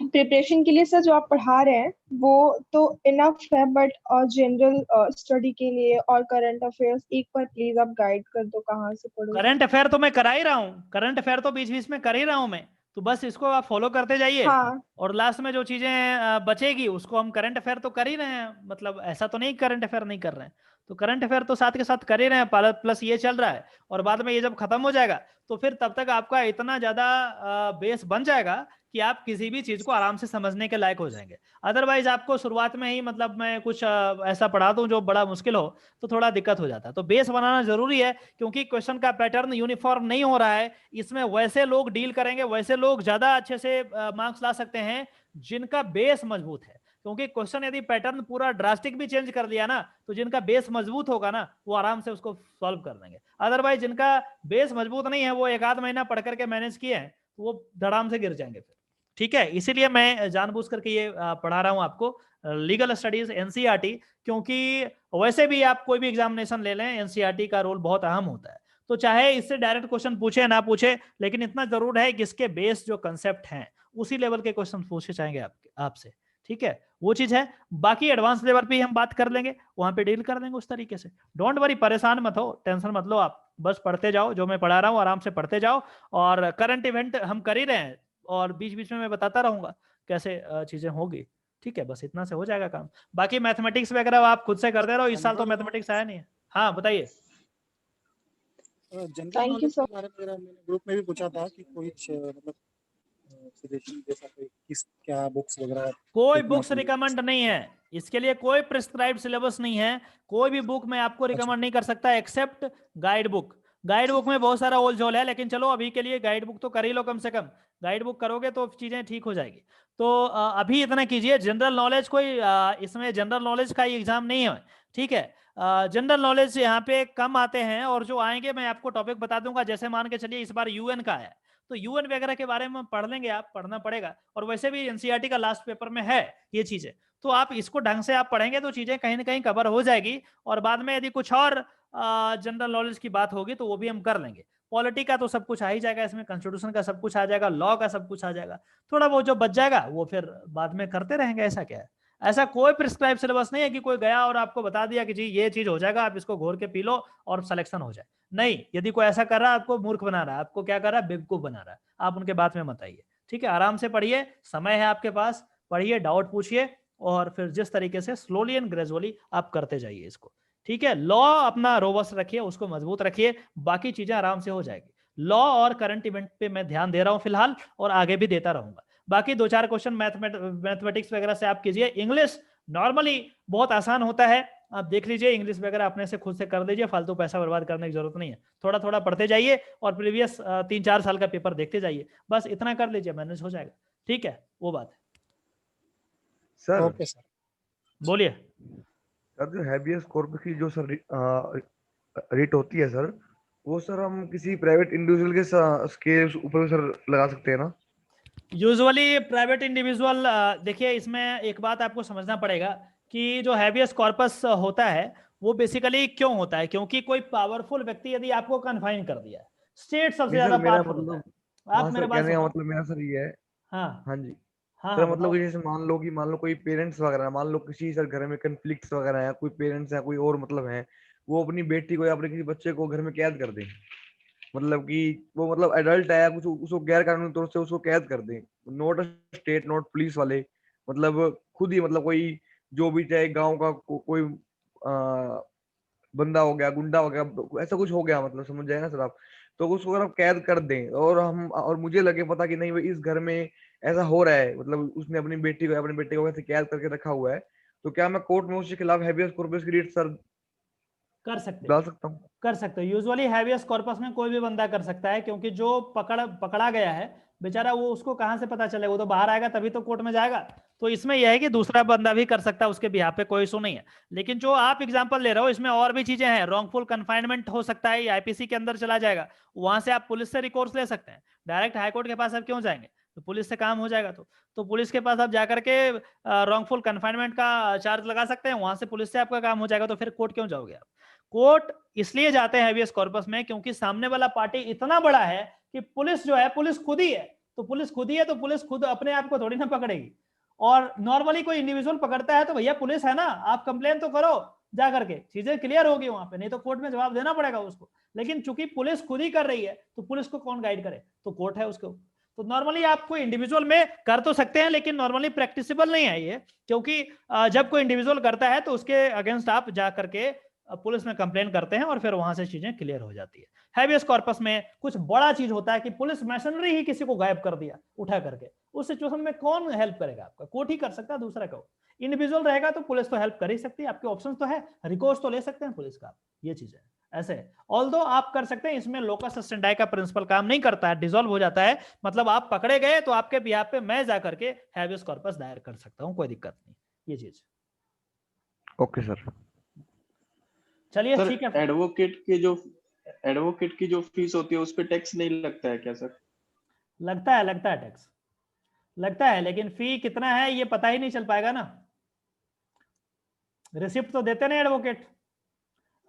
प्रिपरेशन के लिए सर जो आप पढ़ा रहे हैं वो तो इनफ है, बट जनरल स्टडी के लिए और करंट अफेयर्स एक बार प्लीज आप गाइड कर दो कहाँ से पढ़ो। करंट अफेयर तो मैं करा ही रहा हूँ, करंट अफेयर तो बीच बीच में कर ही रहा हूँ मैं, तो बस इसको आप फॉलो करते जाइए। हाँ और लास्ट में जो चीजें बचेगी उसको हम करंट अफेयर तो कर ही रहे हैं, मतलब ऐसा तो नहीं करंट अफेयर नहीं कर रहे हैं। तो करंट अफेयर तो साथ के साथ कर ही रहे हैं, प्लस ये चल रहा है। और बाद में ये जब खत्म हो जाएगा तो फिर तब तक आपका इतना ज्यादा बेस बन जाएगा कि आप किसी भी चीज को आराम से समझने के लायक हो जाएंगे। अदरवाइज आपको शुरुआत में ही मतलब मैं कुछ ऐसा पढ़ा दूं जो बड़ा मुश्किल हो तो थोड़ा दिक्कत हो जाता है। तो बेस बनाना जरूरी है, क्योंकि क्वेश्चन का पैटर्न यूनिफॉर्म नहीं हो रहा है। इसमें वैसे लोग डील करेंगे, वैसे लोग ज्यादा अच्छे से मार्क्स ला सकते हैं जिनका बेस मजबूत है। क्योंकि क्वेश्चन यदि पैटर्न पूरा ड्रास्टिक भी चेंज कर दिया ना, तो जिनका बेस मजबूत होगा ना वो आराम से उसको सॉल्व कर देंगे। अदरवाइज जिनका बेस मजबूत नहीं है, वो एक आध महीना पढ़ करके मैनेज किए हैं तो वो धड़ाम से गिर जाएंगे फिर। ठीक है, इसीलिए मैं जानबूझ करके ये पढ़ा रहा हूं आपको लीगल स्टडीज एनसीईआरटी, क्योंकि वैसे भी आप कोई भी एग्जामिनेशन ले लें, एनसीईआरटी का रोल बहुत अहम होता है। तो चाहे इससे डायरेक्ट क्वेश्चन पूछे ना पूछे, लेकिन इतना जरूर है कि इसके बेस जो कंसेप्ट हैं उसी लेवल के क्वेश्चन पूछे जाएंगे आपसे। ठीक है, वो चीज है। बाकी एडवांस लेवल पे हम बात कर लेंगे, वहां पे डील कर देंगे उस तरीके से। डोंट वरी, परेशान मत हो, टेंशन मत लो आप, बस पढ़ते जाओ, जो मैं पढ़ा रहा हूँ आराम से पढ़ते जाओ। और करंट इवेंट हम कर ही रहे हैं, और बीच बीच में मैं बताता रहूंगा कैसे चीजें होगी। ठीक है, बस इतना से हो जाएगा काम। बाकी मैथमेटिक्स वगैरह आप खुद से करते रहो, इस साल तो मैथमेटिक्स आया नहीं है। हाँ बताइए। General thank you knowledge sir. के बारे में मैंने ग्रुप में भी पूछा था कि कोई मतलब सजेशन जैसा कोई किस क्या बुक्स वगैरह कोई देखना बुक्स चाहिए। रिकमेंड नहीं है, इसके लिए कोई प्रिस्क्राइब्ड सिलेबस नहीं है। कोई भी बुक मैं आपको अच्छा रिकमेंड नहीं कर सकता except guide book. Guide book में बहुत सारा ओल झोल है, लेकिन चलो अभी के लिए गाइड बुक तो कर ही लो, कम से कम गाइड बुक करोगे तो चीजें ठीक हो जाएगी। तो अभी इतना कीजिए। जनरल नॉलेज कोई इसमें जनरल नॉलेज का एग्जाम नहीं है। ठीक है, जनरल नॉलेज यहाँ पे कम आते हैं, और जो आएंगे मैं आपको टॉपिक बता दूंगा। जैसे मान के चलिए इस बार यूएन का है, तो यूएन वगैरह के बारे में पढ़ लेंगे, आप पढ़ना पड़ेगा। और वैसे भी एनसीईआरटी का लास्ट पेपर में है ये चीजें, तो आप इसको ढंग से आप पढ़ेंगे तो चीजें कहीं ना कहीं कवर हो जाएगी। और बाद में यदि कुछ और जनरल नॉलेज की बात होगी तो वो भी हम कर लेंगे। पॉलिटी का तो सब कुछ आ ही जाएगा इसमें, कॉन्स्टिट्यूशन का सब कुछ आ जाएगा, लॉ का सब कुछ आ जाएगा। थोड़ा बहुत जो बच जाएगा वो फिर बाद में करते रहेंगे। ऐसा क्या है, ऐसा कोई प्रिस्क्राइब सिलेबस नहीं है कि कोई गया और आपको बता दिया कि जी ये चीज हो जाएगा, आप इसको घोर के पी लो और सिलेक्शन हो जाए। नहीं, यदि कोई ऐसा कर रहा है आपको मूर्ख बना रहा है, आपको क्या कर रहा है, बेवकूफ बना रहा है, आप उनके बात में मत आइए। ठीक है, आराम से पढ़िए, समय है आपके पास, पढ़िए, डाउट पूछिए, और फिर जिस तरीके से स्लोली एंड ग्रेजुअली आप करते जाइए इसको। ठीक है, लॉ अपना रोबस्ट रखिए, उसको मजबूत रखिए, बाकी चीजें आराम से हो जाएगी। लॉ और करंट इवेंट पे मैं ध्यान दे रहा हूं फिलहाल, और आगे भी देता रहूंगा। बाकी 2-4 क्वेश्चन मैथमेटिक्स वगैरह से आप कीजिए। इंग्लिश नॉर्मली बहुत आसान होता है, आप देख लीजिए, इंग्लिश वगैरह अपने से खुद से कर लीजिए, फालतू पैसा बर्बाद करने की जरूरत नहीं है। थोड़ा थोड़ा पढ़ते जाइए और प्रीवियस 3-4 साल का पेपर देखते जाइए, बस इतना कर लीजिए, मैनेज हो जाएगा। ठीक है, वो बात है। Sir okay sir. बोलिए। सर जो हैबियस कॉर्पस की जो सर रेट होती है सर, वो सर हम किसी प्राइवेट इंडिविजुअल के स्केल ऊपर भी सर लगा सकते हैं ना? यूजुअली प्राइवेट इंडिविजुअल, देखिए इसमें एक बात आपको समझना पड़ेगा कि जो हैबियस कॉर्पस होता है वो बेसिकली क्यों होता है, क्योंकि कोई पावरफुल व्यक्ति यदि आपको कन्फाइन कर दिया है, स्टेट सबसे नहीं सर, ज्यादा मेरा पावरफुल होता है। मतलब, आप हाँ मेरे सर, बात कहने का सुनो। मतलब मेरा सर ये है। हाँ हाँ जी। हाँ सर हाँ, मतलब बताओ। कि जैसे मान लो कोई पेरेंट्स वगैरह है, मान लो किसी सर घर में कन्फ्लिक्ट्स वगैरह है, कोई पेरेंट्स है, कोई और मतलब है, वो अपनी बेटी को या अपने किसी बच्चे को घर में कैद कर दे, मतलब कि वो मतलब एडल्ट है कुछ, उसको गैर कानूनी तौर से उसको कैद कर दे, नॉट स्टेट नॉट पुलिस वाले, मतलब खुद ही, मतलब कोई जो भी चाहे गांव का कोई बंदा हो गया, गुंडा हो गया, ऐसा कुछ हो गया, मतलब समझ जाए ना सर आप। तो उसको अगर आप कैद कर दें और मुझे लगे पता कि नहीं भाई इस घर में ऐसा हो रहा है, मतलब उसने अपनी बेटी को अपने बेटे को ऐसे कैद करके रखा हुआ है, तो क्या मैं कोर्ट में उसके खिलाफ हैबियस कॉर्पस की रिट सर कर सकते हो, डाल सकता हूँ? कर सकते हो। यूजुअली हैबियस कॉर्पस में कोई भी बंदा कर सकता है, क्योंकि जो पकड़ा गया है बेचारा वो उसको कहाँ से पता चलेगा, वो तो बाहर आएगा तभी तो कोर्ट में जाएगा। तो इसमें यह है कि दूसरा बंदा भी कर सकता है उसके बिहाफ पे, कोई इशू नहीं है। लेकिन जो आप एग्जांपल ले रहे हो इसमें और भी चीजें हैं, रॉन्गफुल कन्फाइनमेंट हो सकता है, आईपीसी के अंदर चला जाएगा, वहां से आप पुलिस से रिकोर्स ले सकते हैं। डायरेक्ट हाईकोर्ट के पास आप क्यों जाएंगे, तो पुलिस से काम हो जाएगा। तो पुलिस के पास आप जाकर के रॉन्गफुल कन्फाइनमेंट का चार्ज लगा सकते हैं, वहां से पुलिस से आपका काम हो जाएगा। तो फिर कोर्ट क्यों जाओगे आप? कोर्ट इसलिए जाते हैं हैबियस कॉर्पस में क्योंकि सामने वाला पार्टी इतना बड़ा है कि पुलिस जो है, पुलिस खुद ही है, तो पुलिस खुद ही है, तो पुलिस खुद अपने आप को थोड़ी ना पकड़ेगी। और नॉर्मली कोई इंडिविजुअल पकड़ता है तो भैया पुलिस है ना, आप कंप्लेन तो करो जा करके, चीजें क्लियर होगी वहां पे, नहीं तो कोर्ट में जवाब देना पड़ेगा उसको। लेकिन चूंकि पुलिस खुद ही कर रही है तो पुलिस को कौन गाइड करे, तो कोर्ट है उसको। तो नॉर्मली आप कोई इंडिविजुअल में कर तो सकते हैं, लेकिन नॉर्मली प्रैक्टिसेबल नहीं है ये, क्योंकि जब कोई इंडिविजुअल करता है तो उसके अगेंस्ट आप जा करके पुलिस में कंप्लेन करते हैं और फिर वहां से चीजें क्लियर हो जाती है। हैबियस कॉर्पस में कुछ बड़ा चीज होता है कि पुलिस मैशनरी ही किसी को गायब कर दिया उठा करके, उस सिचुएशन में कौन हेल्प करेगा आपका? कोर्ट ही कर सकता है, दूसरा को। इंडिविजुअल रहेगा तो पुलिस तो हेल्प कर ही सकती है, आपके ऑप्शन तो है, रिकोर्स तो ले सकते हैं पुलिस का, ये चीज है। ऐसे ऑल्दो आप कर सकते हैं, इसमें लोकस स्टेंडाई का प्रिंसिपल काम नहीं करता है, डिसॉल्व हो जाता है। मतलब आप पकड़े गए तो आपके बिहाफ पे मैं जाकर के हैबियस कॉर्पस दायर कर सकता हूं, कोई दिक्कत नहीं, ये चीज। Okay sir. चलिए सर ठीक है। एडवोकेट की जो फीस होती है उस पे टैक्स नहीं लगता है क्या सर? लगता है टैक्स लगता है, लेकिन फी कितना है ये पता ही नहीं चल पाएगा ना। रिसिप्ट तो देते नहीं एडवोकेट,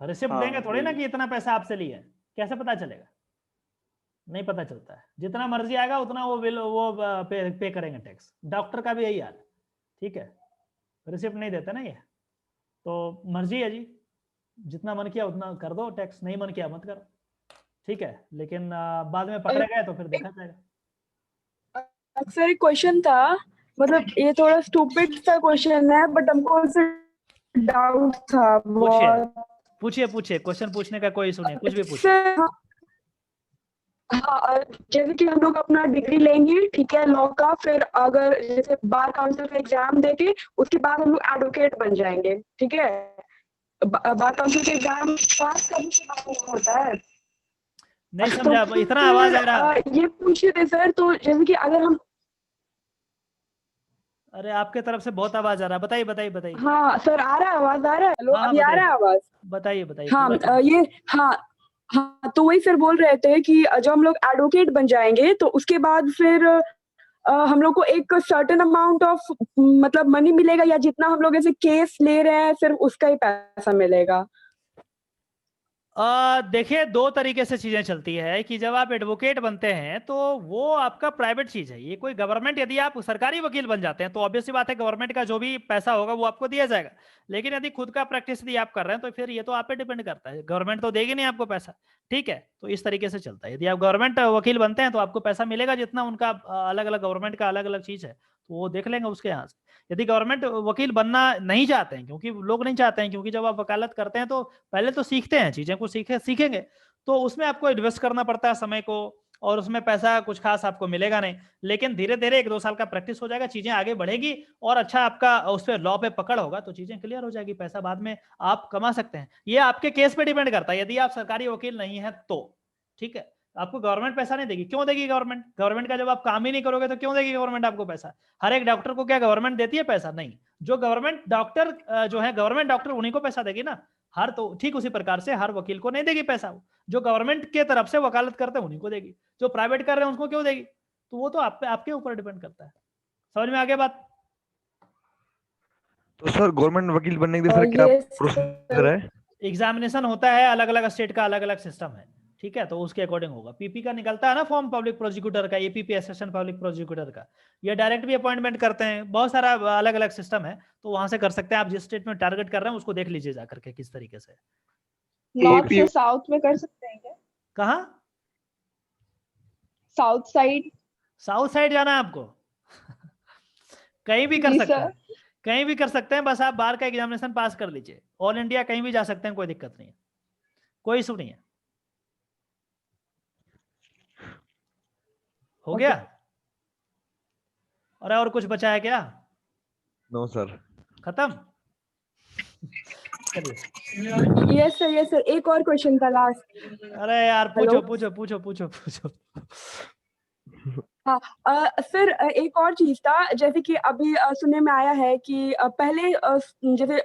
रिसिप्ट हाँ, देंगे थोड़ी ना वही। कि इतना पैसा आपसे लिए, कैसे पता चलेगा? नहीं पता चलता है, जितना मर्जी आएगा उतना वो बिल वो पे करेंगे टैक्स। डॉक्टर का भी यही हाल है, ठीक है, रिसिप्ट नहीं देते ना ये, तो मर्जी है जी, जितना मन किया उतना कर दो टैक्स, नहीं मन किया मत करो, ठीक है। लेकिन बाद में पकड़े गए तो फिर देखा जाएगा। अक्सर एक क्वेश्चन था, मतलब ये थोड़ा स्टूपिड सा क्वेश्चन है बट हमको उससे डाउट था बहुत। पूछिए क्वेश्चन पूछने का कोई इशू नहीं, कुछ भी पूछिए। सर हाँ, जैसे कि हम लोग अपना डिग्री लेंगे, ठीक है, लॉ का, फिर अगर जैसे बार काउंसिल का एग्जाम देके उसके बाद हम लोग एडवोकेट बन जाएंगे, ठीक है। बार काउंसिल के एग्जाम पास करने के बाद वो होता है। नहीं समझा, इतना आवाज आ रहा। ये पूछे थे सर, तो जैसे कि अगर हम, अरे आपके तरफ से बहुत आवाज आ रहा है, बताइए। हाँ सर आ रहा है, आवाज आ रहा है? हेलो, हाँ, अभी आ रहा है आवाज? बताइए। हाँ ये हाँ तो वही सर बोल रहे थे कि जब हम लोग एडवोकेट बन जाएंगे तो उसके बाद फिर हम लोग को एक सर्टेन अमाउंट ऑफ मतलब मनी मिलेगा, या जितना हम लोग ऐसे केस ले रहे हैं सिर्फ उसका ही पैसा मिलेगा? देखिए, दो तरीके से चीजें चलती है कि जब आप एडवोकेट बनते हैं तो वो आपका प्राइवेट चीज है, ये कोई गवर्नमेंट, यदि आप सरकारी वकील बन जाते हैं तो ऑब्वियसली बात है गवर्नमेंट का जो भी पैसा होगा वो आपको दिया जाएगा। लेकिन यदि खुद का प्रैक्टिस यदि आप कर रहे हैं तो फिर ये तो आप पे डिपेंड करता है, गवर्नमेंट तो देगी नहीं आपको पैसा, ठीक है। तो इस तरीके से चलता है, यदि आप गवर्नमेंट वकील बनते हैं तो आपको पैसा मिलेगा जितना उनका अलग अलग गवर्नमेंट का अलग अलग चीज है, तो वो देख लेंगे उसके यहाँ से। यदि गवर्नमेंट वकील बनना नहीं चाहते हैं, क्योंकि लोग नहीं चाहते हैं, क्योंकि जब आप वकालत करते हैं तो पहले तो सीखते हैं, चीजें को सीखेंगे तो उसमें आपको इन्वेस्ट करना पड़ता है समय को, और उसमें पैसा कुछ खास आपको मिलेगा नहीं। लेकिन धीरे धीरे 1-2 साल का प्रैक्टिस हो जाएगा, चीजें आगे बढ़ेगी और अच्छा आपका उस पर लॉ पे पकड़ होगा तो चीजें क्लियर हो जाएगी, पैसा बाद में आप कमा सकते हैं। ये आपके केस पे डिपेंड करता है, यदि आप सरकारी वकील नहीं है तो, ठीक है। आपको गवर्नमेंट पैसा नहीं देगी, क्यों देगी गवर्नमेंट का जब आप काम ही नहीं करोगे तो क्यों देगी गवर्नमेंट आपको पैसा? हर एक डॉक्टर को क्या गवर्नमेंट देती है पैसा? नहीं, जो गवर्नमेंट डॉक्टर जो है गवर्नमेंट डॉक्टर उन्हीं को पैसा देगी ना, हर तो ठीक उसी प्रकार से हर वकील को नहीं देगी पैसा, जो गवर्नमेंट के तरफ से वकालत करते हैं उन्हीं को देगी, जो प्राइवेट कर रहे हैं उसको क्यों देगी? तो वो तो आपके ऊपर डिपेंड करता है। समझ में आ गया बात? तो सर गवर्नमेंट वकील बनने के लिए सर क्या प्रोसीजर है? एग्जामिनेशन होता है, अलग अलग स्टेट का अलग अलग सिस्टम है, ठीक है, तो उसके अकॉर्डिंग होगा। पीपी का निकलता है ना फॉर्म पब्लिक प्रोसिक्यूटर का, एपीपी असिस्टेंट पब्लिक प्रोसिक्यूटर का, ये डायरेक्ट भी अपॉइंटमेंट करते हैं, बहुत सारा अलग अलग सिस्टम है, तो वहां से कर सकते हैं। आप जिस स्टेट में टारगेट कर रहे हैं उसको देख लीजिए जाकर के किस तरीके से। नॉर्थ से साउथ में कर सकते हैं क्या? कहाँ? South side. साउथ साइड जाना है आपको? कहीं भी कर सकते हैं, कहीं भी कर सकते हैं, बस आप बार का एग्जामिनेशन पास कर लीजिए, ऑल इंडिया कहीं भी जा सकते हैं, कोई दिक्कत नहीं है, कोई इशू नहीं है। हो गया? और कुछ बचा है क्या? नो सर, खत्म? यस सर, एक और क्वेश्चन था लास्ट। अरे यार पूछो। फिर एक और चीज था, जैसे कि अभी सुनने में आया है कि पहले जैसे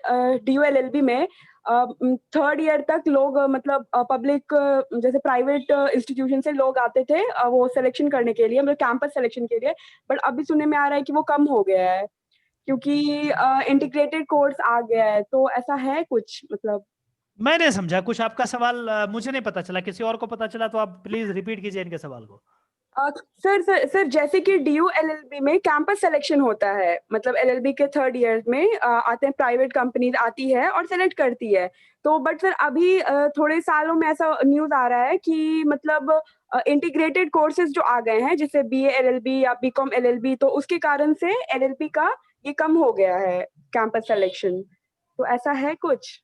DULLB में 3rd ईयर तक लोग मतलब पब्लिक जैसे प्राइवेट इंस्टीट्यूशन से लोग आते थे वो सिलेक्शन करने के लिए, मतलब कैंपस सिलेक्शन के लिए, बट अभी सुनने में आ रहा है कि वो कम हो गया है क्योंकि इंटीग्रेटेड कोर्स आ गया है। तो ऐसा है कुछ मतलब? मैं नहीं समझा कुछ आपका सवाल, मुझे नहीं पता चला, किसी और को पता चला तो आप प्लीज रिपीट कीजिए इनके सवाल को। सर जैसे कि DULLB में कैंपस सिलेक्शन होता है, मतलब LLB के 3rd ईयर में आते हैं, प्राइवेट कंपनीज आती है और सेलेक्ट करती है। तो बट सर अभी थोड़े सालों में ऐसा न्यूज आ रहा है कि मतलब इंटीग्रेटेड कोर्सेज जो आ गए हैं जैसे BA LLB या BCom LLB, तो उसके कारण से LLB का ये कम हो गया है कैंपस सिलेक्शन। तो ऐसा है कुछ?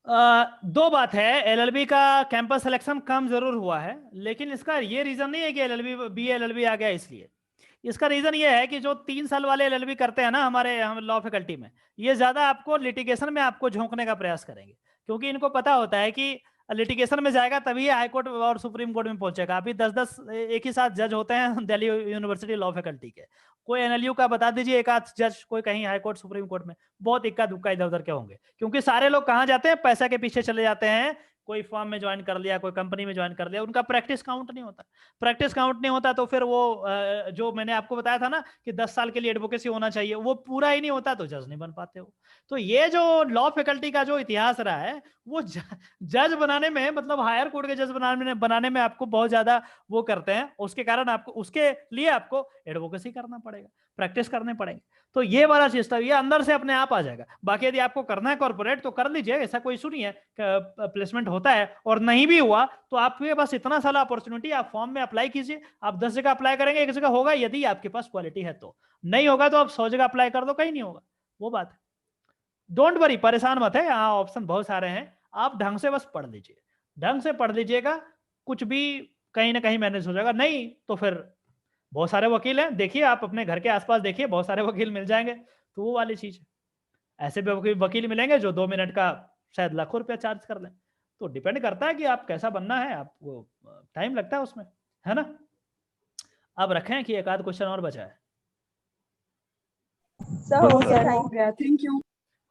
दो बात है, LLB का कैंपस सिलेक्शन कम जरूर हुआ है, लेकिन इसका ये रीजन नहीं है कि BA LLB आ गया इसलिए। इसका रीजन ये है कि जो 3 साल वाले LLB करते हैं ना हम लॉ फैकल्टी में, ये ज्यादा आपको लिटिगेशन में आपको झोंकने का प्रयास करेंगे, क्योंकि इनको पता होता है कि लिटिगेशन में जाएगा तभी हाई कोर्ट और सुप्रीम कोर्ट में पहुंचेगा। अभी 10-10 एक ही साथ जज होते हैं दिल्ली यूनिवर्सिटी लॉ फैकल्टी के। कोई NLU का बता दीजिए एक आध जज, कोई कहीं हाई कोर्ट सुप्रीम कोर्ट में, बहुत इक्का दुक्का इधर उधर के होंगे, क्योंकि सारे लोग कहाँ जाते हैं, पैसा के पीछे चले जाते हैं। कोई फर्म में ज्वाइन कर लिया, कोई कंपनी में ज्वाइन कर लिया, उनका प्रैक्टिस काउंट नहीं होता। प्रैक्टिस काउंट नहीं होता तो फिर वो जो मैंने आपको बताया था ना कि 10 साल के लिए एडवोकेसी होना चाहिए, वो पूरा ही नहीं होता तो जज नहीं बन पाते हो। तो ये जो लॉ फैकल्टी का जो इतिहास रहा है वो जज बनाने में, मतलब हायर कोर्ट के जज बनाने में आपको बहुत ज्यादा वो करते हैं, उसके कारण आपको, उसके लिए आपको एडवोकेसी करना पड़ेगा, प्रैक्टिस करने पड़ेंगे। तो ये वाला सिस्टम ये अंदर से अपने आप आ जाएगा। बाकी यदि आपको करना है कॉर्पोरेट तो कर लीजिए, ऐसा कोई इशू नहीं है, प्लेसमेंट होता है। और नहीं भी हुआ तो आपके पास इतना सारा अपॉर्चुनिटी, आप फॉर्म में अप्लाई कीजिए, आप 10 जगह अप्लाई करेंगे, एक जगह होगा यदि आपके पास क्वालिटी है तो, नहीं होगा तो आप 100 जगह अप्लाई कर दो, कहीं नहीं होगा, वो बात है। डोंट वरी, परेशान मत है, यहाँ ऑप्शन बहुत सारे हैं, आप ढंग से बस पढ़ लीजिए, ढंग से पढ़ लीजिएगा, कुछ भी कहीं ना कहीं मैनेज हो जाएगा। नहीं तो फिर बहुत सारे वकील हैं, देखिए आप अपने घर के आसपास देखिए, बहुत सारे वकील मिल जाएंगे, तो वो वाली चीज है। ऐसे भी वकील मिलेंगे जो 2 मिनट का शायद लाखों रुपया चार्ज कर लें। तो डिपेंड करता है कि आप कैसा बनना है, आपको टाइम लगता है उसमें, है ना। अब रखें कि एक आध क्वेश्चन और बचा है। सर हो गया, हो गया, थैंक यू।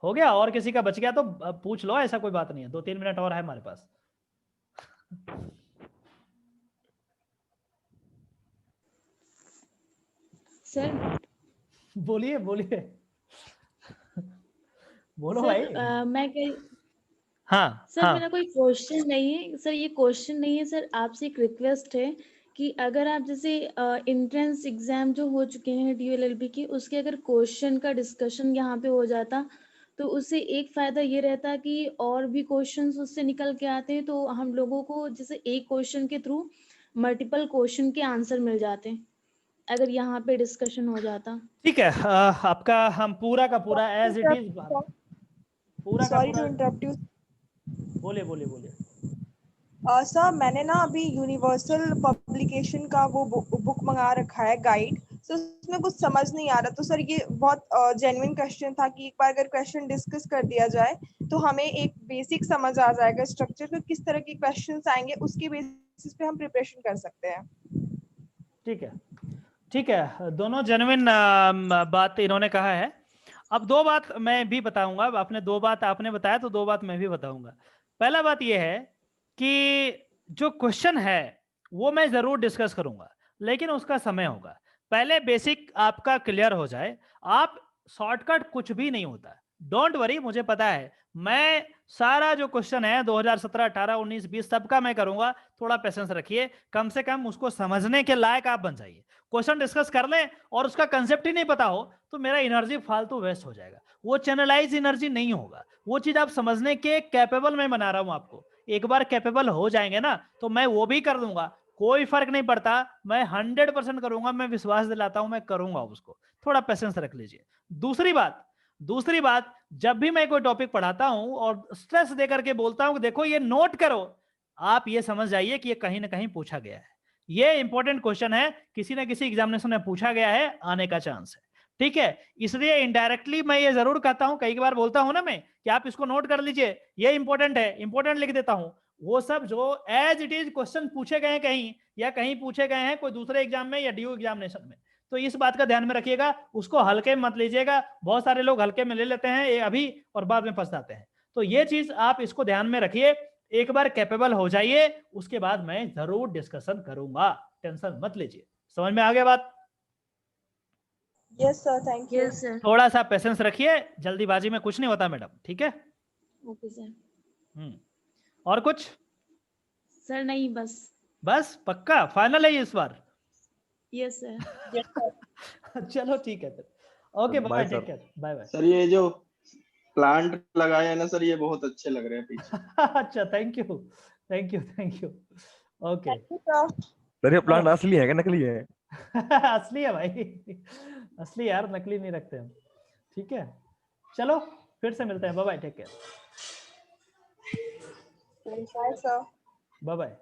हो गया, और किसी का बच गया तो पूछ लो, ऐसा कोई बात नहीं है, 2-3 मिनट और है हमारे पास। सर बोलिए बोलिए, बोलो सर भाई। मैं कह हाँ सर हाँ मेरा कोई क्वेश्चन नहीं है सर, ये क्वेश्चन नहीं है सर, आपसे एक रिक्वेस्ट है कि अगर आप जैसे एंट्रेंस एग्जाम जो हो चुके हैं DULLB की, उसके अगर क्वेश्चन का डिस्कशन यहाँ पे हो जाता तो उससे एक फायदा ये रहता कि और भी क्वेश्चंस उससे निकल के आते हैं, तो हम लोगों को जैसे एक क्वेश्चन के थ्रू मल्टीपल क्वेश्चन के आंसर मिल जाते हैं अगर यहाँ पे डिस्कशन हो जाता। ठीक है, आपका हम पूरा का पूरा एज इट इज, पूरा का सॉरी टू पूरा, इंटरप्ट यू। बोलिए बोलिए बोलिए। सर मैंने ना अभी यूनिवर्सल पब्लिकेशन का वो बुक मंगा रखा है, गाइड। सो उसमें कुछ समझ नहीं आ रहा, तो सर ये बहुत जेन्युइन क्वेश्चन था कि एक बार अगर क्वेश्चन डिस्कस कर दिया जाए तो हमें एक बेसिक समझ आ जाएगा स्ट्रक्चर का, किस तरह के क्वेश्चंस आएंगे, उसके बेसिस पे हम प्रिपरेशन कर सकते हैं। ठीक है ठीक है, दोनों जेन्युइन बात इन्होंने कहा है। अब 2 बात मैं भी बताऊंगा, आपने 2 बात आपने बताया तो 2 बात मैं भी बताऊंगा। पहला बात यह है कि जो क्वेश्चन है वो मैं जरूर डिस्कस करूंगा, लेकिन उसका समय होगा। पहले बेसिक आपका क्लियर हो जाए, आप शॉर्टकट कुछ भी नहीं होता, डोंट वरी, मुझे पता है। मैं सारा जो क्वेश्चन है 2017, 18, 19, 20 सबका मैं करूंगा, थोड़ा पेशेंस रखिए, कम से कम उसको समझने के लायक आप बन जाइए। क्वेश्चन डिस्कस कर लें और उसका कंसेप्ट ही नहीं पता हो तो मेरा एनर्जी फालतू वेस्ट हो जाएगा, वो चैनलाइज एनर्जी नहीं होगा, वो चीज आप समझने के कैपेबल मैं बना रहा हूं आपको। एक बार कैपेबल हो जाएंगे ना तो मैं वो भी कर दूंगा, कोई फर्क नहीं पड़ता, मैं 100% करूंगा, मैं विश्वास दिलाता हूं, मैं करूंगा उसको। थोड़ा पेशेंस रख लीजिए। दूसरी बात, जब भी मैं कोई टॉपिक पढ़ाता हूं और स्ट्रेस देकर के बोलता हूं कि देखो ये नोट करो, आप ये समझ जाइए कि ये कहीं ना कहीं पूछा गया है, ये इंपॉर्टेंट क्वेश्चन है, किसी ना किसी एग्जामिनेशन में पूछा गया है, आने का चांस है। ठीक है, इसलिए इनडायरेक्टली मैं ये जरूर कहता हूं, कई बार बोलता हूं ना मैं कि आप इसको नोट कर लीजिए, ये इंपॉर्टेंट है, इंपॉर्टेंट लिख देता हूं, वो सब जो एज इट इज क्वेश्चन पूछे गए हैं कहीं, या कहीं पूछे गए हैं कोई दूसरे एग्जाम में या ड्यू एग्जामिनेशन में, तो इस बात का ध्यान में रखिएगा, उसको हल्के में मत लीजिएगा। बहुत सारे लोग हल्के में ले लेते हैं ये अभी और बाद में पछताते हैं। तो ये चीज आप इसको ध्यान में रखिए। एक बार कैपेबल हो जाइए, उसके बाद मैं जरूर डिस्कशन करूंगा, टेंशन मत लीजिए। समझ में आ गया बात? Yes sir, thank you. Yes sir. थोड़ा सा पेशेंस रखिए, जल्दीबाजी में कुछ नहीं होता मैडम, ठीक है? Okay sir. और कुछ? सर नहीं, बस। बस पक्का फाइनल है ये इस बार? Yes sir. Yes sir. चलो ठीक है फिर, okay bye, Bye, take sir. Care, bye bye. Sir ये जो प्लांट लगाए हैं ना सर, ये बहुत अच्छे लग रहे हैं पीछे। अच्छा, thank you thank you thank you. Okay thank you sir. Sir ये प्लांट असली है क्या नकली है? असली है भाई, असली यार, नकली नहीं रखते हम। ठीक है, चलो फिर से मिलते हैं, bye bye, take care, bye sir. Bye bye.